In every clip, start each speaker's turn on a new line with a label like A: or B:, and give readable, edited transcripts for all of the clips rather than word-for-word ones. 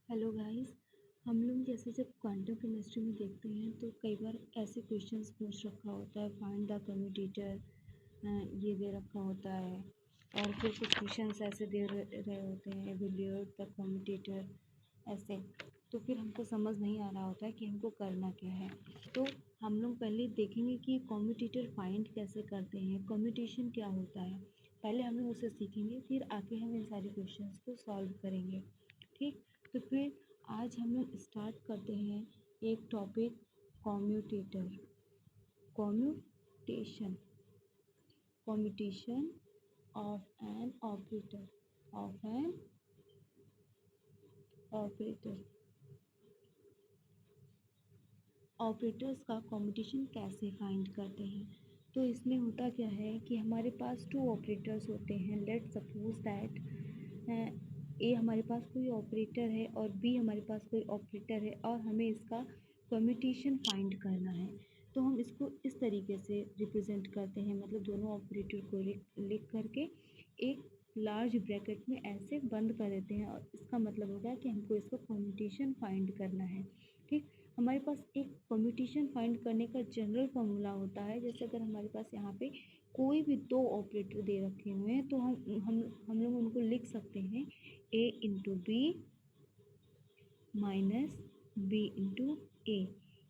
A: Hello guys. हम लोग जैसे जब क्वांटम केमिस्ट्री में देखते हैं तो कई बार ऐसे क्वेश्चंस पूछ रखा होता है, फाइंड द कम्यूटेटर, ये दे रखा होता है। और फिर कुछ क्वेश्चंस ऐसे दे रहे होते हैं, एवेल्यूएट द कम्यूटेटर, ऐसे। तो फिर हमको समझ नहीं आ रहा होता है कि हमको करना क्या है। तो हम लोग पहले देखेंगे कि कम्यूटेटर फाइंड कैसे करते हैं, कम्यूटेशन क्या होता है। पहले हम लोग उसे सीखेंगे, फिर आके हम इन सारे क्वेश्चंस को सॉल्व करेंगे। ठीक। तो फिर आज हम लोग स्टार्ट करते हैं एक topic, commutator, commutation, commutation of an operator, of an operator. Operators का कॉम्यूटेशन कैसे फाइंड करते हैं। तो इसमें होता क्या है कि हमारे पास टू ऑपरेटर्स होते हैं। लेट सपोज दैट ए हमारे पास कोई ऑपरेटर है और बी हमारे पास कोई ऑपरेटर है और हमें इसका कम्यूटेशन फाइंड करना है। तो हम इसको इस तरीके से रिप्रेजेंट करते हैं, मतलब दोनों ऑपरेटर को लिख करके एक लार्ज ब्रैकेट में ऐसे बंद कर देते हैं और इसका मतलब होगा कि हमको इसका कम्यूटेशन फाइंड करना है। ठीक। हमारे पास एक कम्यूटेशन फाइंड करने का जनरल फॉर्मूला होता है। जैसे अगर हमारे पास यहाँ पे कोई भी दो ऑपरेटर दे रखे हुए हैं तो हम लोग उनको लिख सकते हैं A into B minus B into A.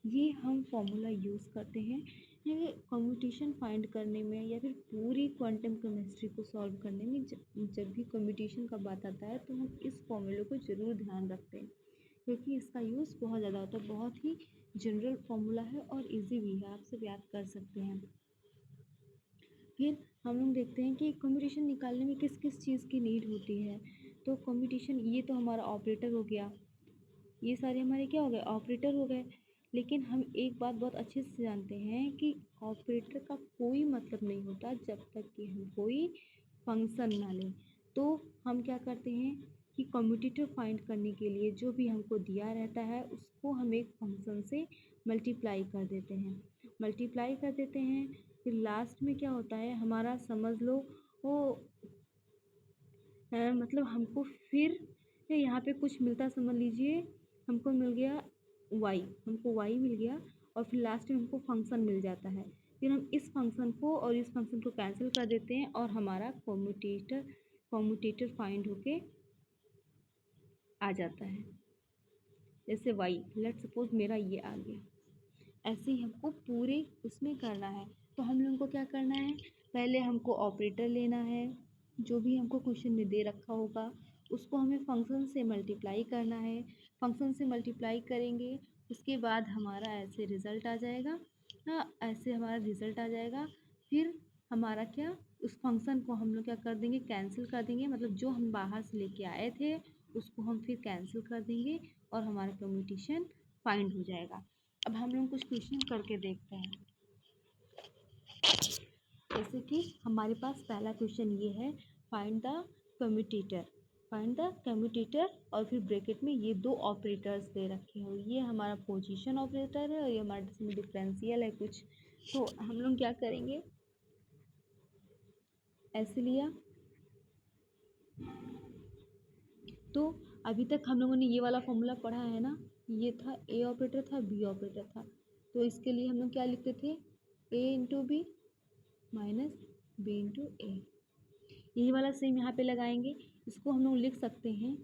A: ये हम फॉर्मूला यूज़ करते हैं ये कम्यूटेशन फाइंड करने में या फिर पूरी क्वांटम केमिस्ट्री को सॉल्व करने में। जब भी कम्यूटेशन का बात आता है तो हम इस फॉर्मूले को ज़रूर ध्यान रखते हैं, क्योंकि इसका यूज़ बहुत ज़्यादा होता है। बहुत ही जनरल फॉर्मूला है और इजी भी है, आप सब याद कर सकते हैं। फिर हम लोग देखते हैं कि कम्यूटेशन निकालने में किस किस चीज़ की नीड होती है। तो कम्यूटेशन, ये तो हमारा ऑपरेटर हो गया, ये सारे हमारे क्या हो गए, ऑपरेटर हो गए। लेकिन हम एक बात बहुत अच्छे से जानते हैं कि ऑपरेटर का कोई मतलब नहीं होता जब तक कि हम कोई फंक्शन ना लें। तो हम क्या करते हैं कि कम्यूटेटर फाइंड करने के लिए जो भी हमको दिया रहता है उसको हम एक फंक्शन से मल्टीप्लाई कर देते हैं, मल्टीप्लाई कर देते हैं। फिर लास्ट में क्या होता है हमारा, समझ लो वो मतलब हमको फिर यहाँ पे कुछ मिलता, समझ लीजिए हमको मिल गया y, हमको y मिल गया और फिर लास्ट में हमको फंक्शन मिल जाता है। फिर हम इस फंक्शन को और इस फंक्शन को कैंसिल कर देते हैं और हमारा कम्यूटेटर फाइंड होके आ जाता है। जैसे y, लेट सपोज मेरा ये आ गया। ऐसे ही हमको पूरे उसमें करना है। तो हम लोगों को क्या करना है, पहले हमको ऑपरेटर लेना है, जो भी हमको क्वेश्चन में दे रखा होगा उसको हमें फंक्शन से मल्टीप्लाई करना है। फंक्शन से मल्टीप्लाई करेंगे, उसके बाद हमारा ऐसे रिज़ल्ट आ जाएगा। हाँ, ऐसे हमारा रिज़ल्ट आ जाएगा। फिर हमारा क्या, उस फंक्शन को हम लोग क्या कर देंगे, कैंसिल कर देंगे। मतलब जो हम बाहर से लेके आए थे उसको हम फिर कैंसिल कर देंगे और हमारा कम्यूटेशन फाइंड हो जाएगा। अब हम लोग कुछ क्वेश्चन करके देखते हैं। जैसे कि हमारे पास पहला क्वेश्चन ये है, find the commutator, find the commutator और फिर ब्रैकेट में ये दो ऑपरेटर्स दे रखे हैं। ये हमारा पोजीशन ऑपरेटर है और ये हमारा इसमें डिफरेंशियल है कुछ। तो हम लोग क्या करेंगे, ऐसे लिया। तो अभी तक हम लोगों ने ये वाला फॉर्मूला पढ़ा है ना, ये था ए ऑपरेटर था, बी ऑपरेटर था। तो इसके लिए हम लोग क्या लिखते थे, A into B minus B into A. यही वाला सेम यहाँ पे लगाएंगे। इसको हम लोग लिख सकते हैं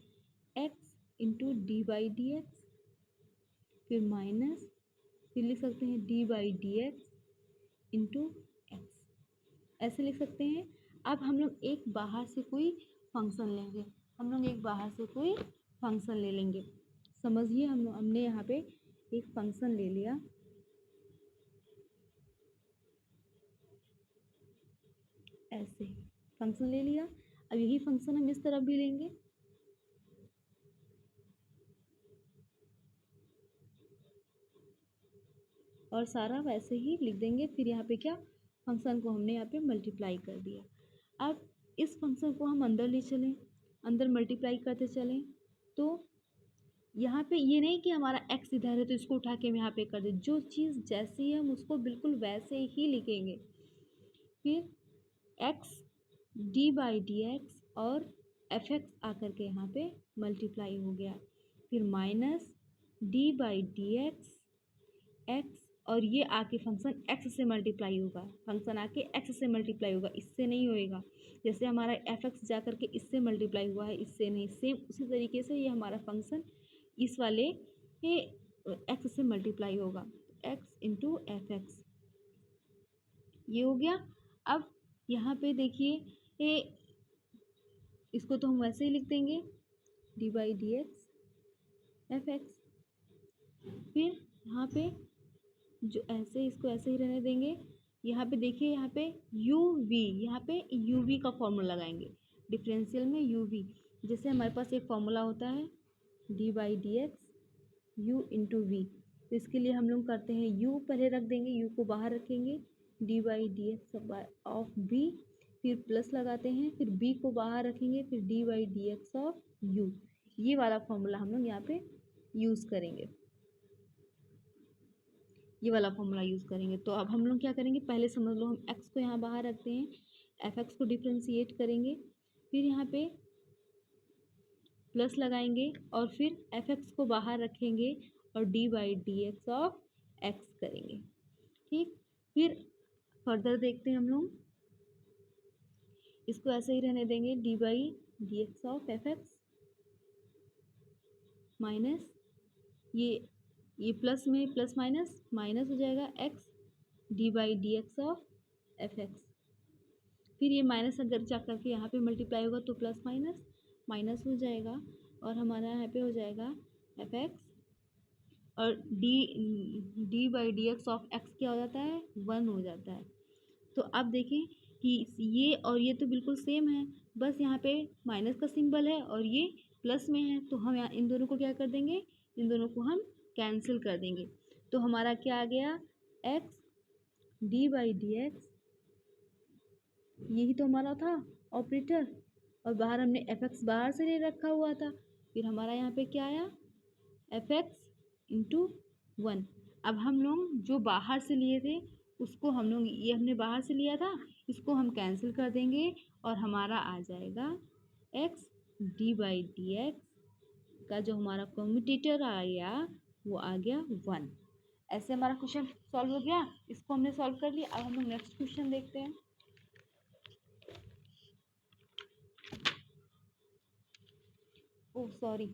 A: x into D by D x, फिर माइनस, फिर लिख सकते हैं D by D x into x, ऐसे लिख सकते हैं। अब हम लोग एक बाहर से कोई फंक्शन लेंगे, हम लोग एक बाहर से कोई फंक्शन ले लेंगे। समझिए हमने यहाँ पे एक फंक्शन ले लिया, ऐसे फंक्शन ले लिया। अब यही फंक्शन हम इस तरफ भी लेंगे, और सारा वैसे ही लिख देंगे। फिर यहाँ पे क्या, फंक्शन को हमने यहाँ पे मल्टीप्लाई कर दिया। अब इस फंक्शन को हम अंदर ले चलें, अंदर मल्टीप्लाई करते चलें। तो यहाँ पे ये नहीं कि हमारा x इधर है तो इसको उठा के हम यहाँ पे कर दें, जो चीज़ जैसी है हम उसको बिल्कुल वैसे ही लिखेंगे। फिर x D by D x और एफ एक्स आकर के यहाँ पे मल्टीप्लाई हो गया। फिर minus D by D x, और ये आके फंक्शन एक्स से मल्टीप्लाई होगा, फंक्शन आके एक्स से मल्टीप्लाई होगा, इससे नहीं होएगा। जैसे हमारा एफ एक्स जा करके इससे मल्टीप्लाई हुआ है, इससे नहीं, सेम उसी तरीके से ये हमारा फंक्शन इस वाले ये एक्स से मल्टीप्लाई होगा, एक्स इंटू एफ एक्स, ये हो गया। अब यहाँ पे देखिए ये, इसको तो हम वैसे ही लिख देंगे D by D x F X, फिर यहाँ पे जो ऐसे, इसको ऐसे ही रहने देंगे। यहाँ पे देखिए, यहाँ पे यू वी, यहाँ पे यू वी का फॉर्मूला लगाएंगे, डिफरेंशियल में यू वी। जैसे हमारे पास एक फॉर्मूला होता है d by D x u into v, तो इसके लिए हम लोग करते हैं यू पहले रख देंगे, यू को बाहर रखेंगे, d by D x of b, फिर प्लस लगाते हैं, फिर बी को बाहर रखेंगे, फिर d by D x of u. ये वाला फॉर्मूला हम लोग यहाँ पे यूज़ करेंगे, ये वाला फॉर्मूला यूज़ करेंगे। तो अब हम लोग क्या करेंगे, पहले समझ लो हम एक्स को यहाँ बाहर रखते हैं, एफ एक्स को डिफ्रेंशिएट करेंगे, फिर यहाँ पे प्लस लगाएंगे, और फिर एफ एक्स को बाहर रखेंगे और D by D x of x करेंगे। ठीक, फिर फर्दर देखते हैं हम लोग, इसको ऐसे ही रहने देंगे D by D x of F x minus ये प्लस में प्लस माइनस माइनस हो जाएगा x D by D x of F X, फिर ये माइनस अगर जा करके यहाँ पे मल्टीप्लाई होगा तो प्लस माइनस माइनस हो जाएगा, और हमारा यहाँ पे हो जाएगा एफ एक्स, और D by D x of x क्या हो जाता है, 1 हो जाता है। तो अब देखें कि ये और ये तो बिल्कुल सेम है, बस यहाँ पे माइनस का सिंबल है और ये प्लस में है, तो हम यहाँ इन दोनों को क्या कर देंगे, इन दोनों को हम कैंसिल कर देंगे। तो हमारा क्या आ गया, x D by D x, यही तो हमारा था ऑपरेटर, और बाहर हमने एफ एक्स बाहर से ले रखा हुआ था, फिर हमारा यहाँ पे क्या आया, एफ एक्स इंटू 1। अब हम लोग जो बाहर से लिए थे उसको हम लोग, ये हमने बाहर से लिया था, इसको हम कैंसिल कर देंगे, और हमारा आ जाएगा x D by D x का जो हमारा कम्यूटेटर आ गया वो आ गया 1। ऐसे हमारा क्वेश्चन सॉल्व हो गया, इसको हमने सॉल्व कर लिया। अब हम लोग नेक्स्ट क्वेश्चन देखते हैं। ओह सॉरी,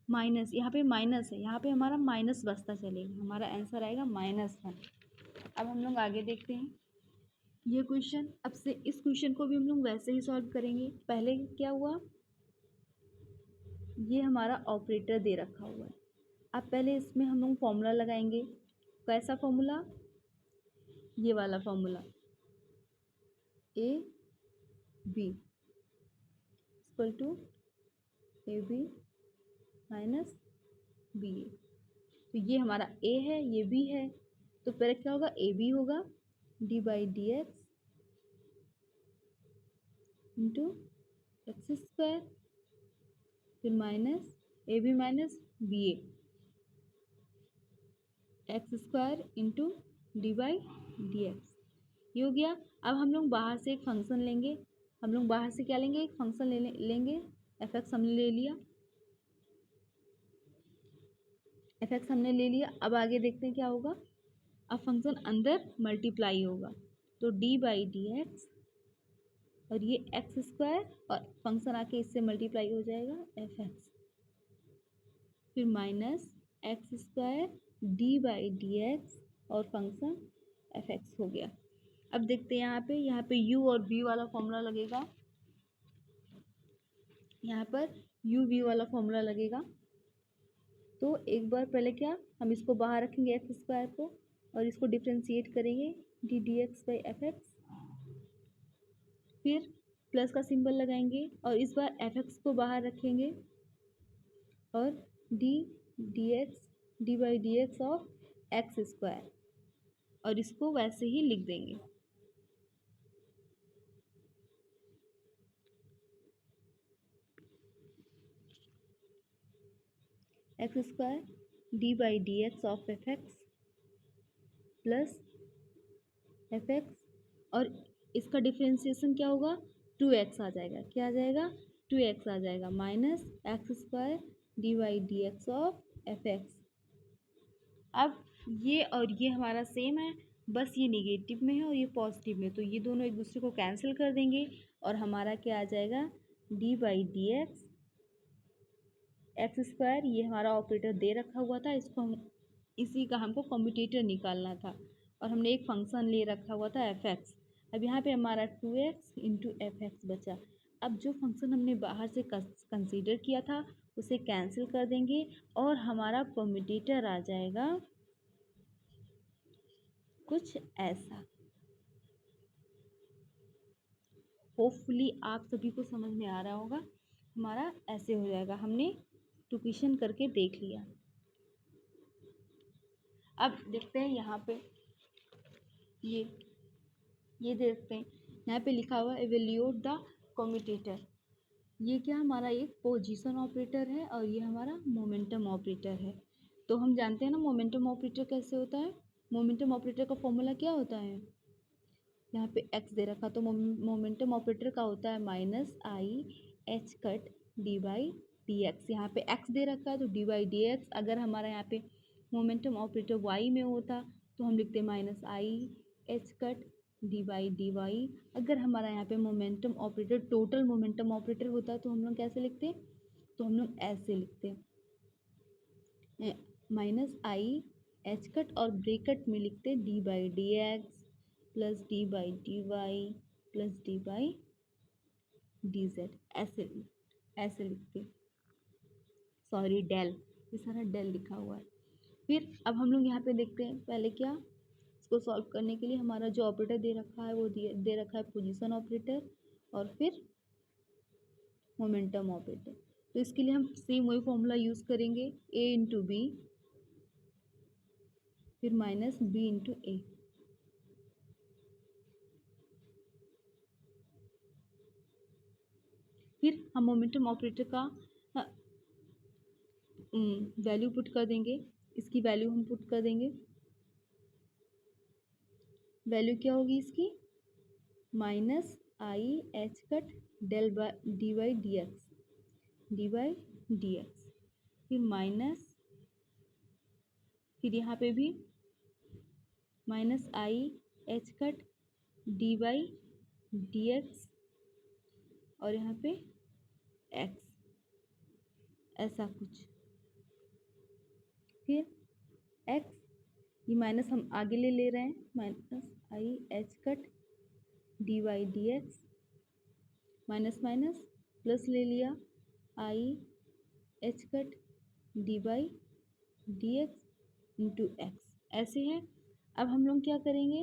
A: माइनस, यहाँ पे माइनस है, यहाँ पे हमारा माइनस बचता चलेगा, हमारा आंसर आएगा -1। अब हम लोग आगे देखते हैं ये क्वेश्चन। अब से इस क्वेश्चन को भी हम लोग वैसे ही सॉल्व करेंगे। पहले क्या हुआ, ये हमारा ऑपरेटर दे रखा हुआ है। अब पहले इसमें हम लोग फॉर्मूला लगाएंगे। कैसा फॉर्मूला, ये वाला formula, A B equal to A B minus B A. तो ये हमारा ए है, ये बी है, तो पहले क्या होगा, ए बी होगा D by D x into X square, फिर minus A B minus B A X square into D by D X, ये हो गया। अब हम लोग बाहर से एक फंक्शन लेंगे, हम लोग बाहर से क्या लेंगे, एक फंक्शन लेंगे, एफ एक्स हमने ले लिया, एफ एक्स हमने ले लिया। अब आगे देखते हैं क्या होगा, अब फंक्शन अंदर मल्टीप्लाई होगा, तो डी बाई डी एक्स और ये एक्स स्क्वायर, और फंक्शन आके इससे मल्टीप्लाई हो जाएगा एफ एक्स, फिर minus x square D by D x और फंक्शन एफ एक्स हो गया। अब देखते हैं यहाँ पे u और v वाला फॉर्मूला लगेगा, यहाँ पर u v वाला फॉर्मूला लगेगा। तो एक बार पहले क्या, हम इसको बाहर रखेंगे एक्स स्क्वायर को, और इसको डिफ्रेंशिएट करेंगे D D x by F X, फिर प्लस का सिंबल लगाएंगे, और इस बार एफ एक्स को बाहर रखेंगे, और D D x D by D x of x square, और इसको वैसे ही लिख देंगे। X square D by D x of F x plus F x, और इसका डिफ्रेंसिएशन क्या होगा, 2x आ जाएगा, क्या आ जाएगा, 2x आ जाएगा, minus x square d y d x of F x. अब ये और ये हमारा सेम है, बस ये निगेटिव में है और ये पॉजिटिव में, तो ये दोनों एक दूसरे को कैंसिल कर देंगे और हमारा क्या आ जाएगा, D by D x x square. ये हमारा ऑपरेटर दे रखा हुआ था, इसको हम इसी का हमको कम्यूटेटर निकालना था और हमने एक फंक्शन ले रखा हुआ था एफ एक्स। अब यहाँ पे हमारा 2x इंटू एफ एक्स बचा। अब जो फंक्शन हमने बाहर से कंसीडर किया था उसे कैंसिल कर देंगे और हमारा कम्यूटेटर आ जाएगा कुछ ऐसा। होपफुली आप सभी को समझ में आ रहा होगा। हमारा ऐसे हो जाएगा, हमने टुकिशन करके देख लिया। अब देखते हैं यहाँ पे ये ये देखते हैं यहाँ पे लिखा हुआ एवेल्यूट द कम्यूटेटर। ये क्या हमारा एक पोजीशन ऑपरेटर है और ये हमारा मोमेंटम ऑपरेटर है। तो हम जानते हैं ना मोमेंटम ऑपरेटर कैसे होता है। मोमेंटम ऑपरेटर का फॉर्मूला क्या होता है, यहाँ पे x दे रखा तो मोमेंटम ऑपरेटर का होता है minus i H cut d by D x. यहाँ पे x दे रखा है तो डी बाई डी एक्स। अगर हमारा यहाँ पे मोमेंटम ऑपरेटर y में होता तो हम लिखते minus i H cut d by d y. अगर हमारा यहाँ पे momentum operator total momentum operator होता तो हम लोग कैसे लिखते, तो हम लोग ऐसे लिखते माइनस आई एच कट और ब्रेकेट में लिखते d by D x plus D by d y plus D by d z. ऐसे ऐसे लिखते, सॉरी डेल, ये सारा डेल लिखा हुआ है। फिर अब हम लोग यहाँ पे देखते हैं पहले क्या, इसको सॉल्व करने के लिए हमारा जो ऑपरेटर दे रखा है वो दे रखा है पोजीशन ऑपरेटर और फिर मोमेंटम ऑपरेटर। तो इसके लिए हम सेम वही फॉर्मूला यूज़ करेंगे, ए इंटू बी फिर माइनस बी इंटू ए। फिर हम मोमेंटम ऑपरेटर का वैल्यू पुट कर देंगे, इसकी वैल्यू हम पुट कर देंगे। वैल्यू क्या होगी इसकी, minus i H cut del by d by D x, D by D x. फिर माइनस, फिर यहाँ पे भी minus i H cut d by D x और यहाँ पे एक्स, ऐसा कुछ। फिर एक्स, ये माइनस हम आगे ले रहे हैं, minus i H cut d y d x minus minus plus ले लिया i H cut d by D x into x, ऐसे है। अब हम लोग क्या करेंगे,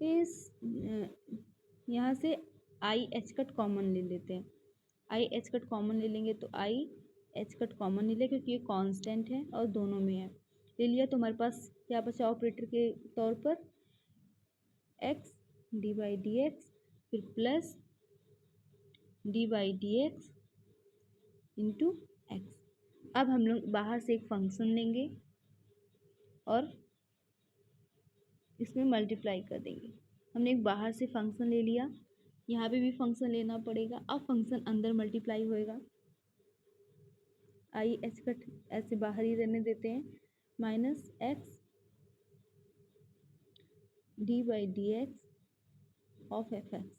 A: इस यहाँ से आई एच कट कॉमन ले लेते हैं। आई एच कट कॉमन ले लेंगे तो आई एच कट कॉमन ले लें क्योंकि ये कांस्टेंट है और दोनों में है, ले लिया। तो हमारे पास क्या बचा ऑपरेटर के तौर पर, X D by D x फिर plus D by D x into X. अब हम लोग बाहर से एक फंक्शन लेंगे और इसमें मल्टीप्लाई कर देंगे। हमने एक बाहर से फंक्शन ले लिया, यहाँ पे भी फंक्शन लेना पड़ेगा। अब फंक्शन अंदर मल्टीप्लाई होएगा, आई एच कट ऐसे बाहर ही रहने देते हैं, minus X D by D x of F X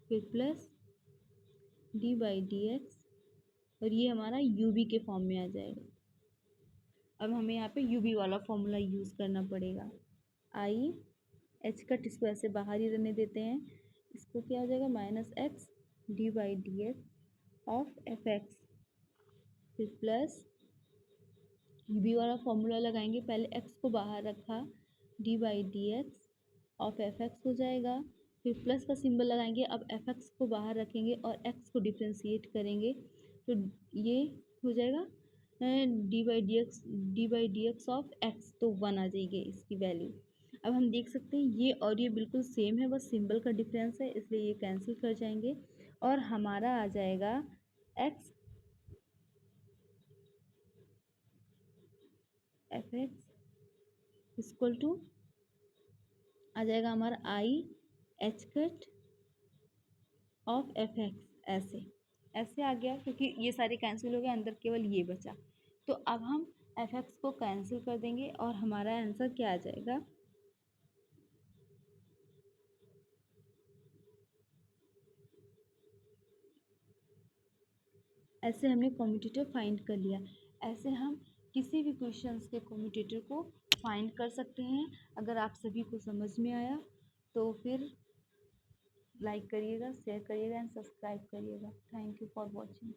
A: फिर plus D by D x और ये हमारा यू बी के फॉर्म में आ जाएगा। अब हमें यहाँ पे यू बी वाला फॉर्मूला यूज़ करना पड़ेगा। आई एच कट इसको ऐसे बाहर ही रहने देते हैं, इसको क्या हो जाएगा minus X D by D x of F X फिर प्लस यू बी वाला फॉर्मूला लगाएंगे। पहले एक्स को बाहर रखा, D by D x of F x हो जाएगा, फिर प्लस का सिंबल लगाएंगे। अब एफ एक्स को बाहर रखेंगे और एक्स को डिफ्रेंशिएट करेंगे तो ये हो जाएगा D by D x of x, तो 1 आ जाएगी इसकी वैल्यू। अब हम देख सकते हैं ये और ये बिल्कुल सेम है, बस सिंबल का डिफरेंस है, इसलिए ये कैंसिल कर जाएंगे और हमारा आ जाएगा X F X equal to आ जाएगा हमारा I H cut off F X, ऐसे ऐसे आ गया क्योंकि ये सारे कैंसिल हो गए, अंदर केवल ये बचा। तो अब हम एफ एक्स को कैंसिल कर देंगे और हमारा आंसर क्या आ जाएगा, ऐसे हमने कम्यूटेटर फाइंड कर लिया। ऐसे हम किसी भी क्वेश्चंस के कम्यूटेटर को फाइंड कर सकते हैं। अगर आप सभी को समझ में आया तो फिर लाइक करिएगा, शेयर करिएगा एंड सब्सक्राइब करिएगा। Thank you for watching.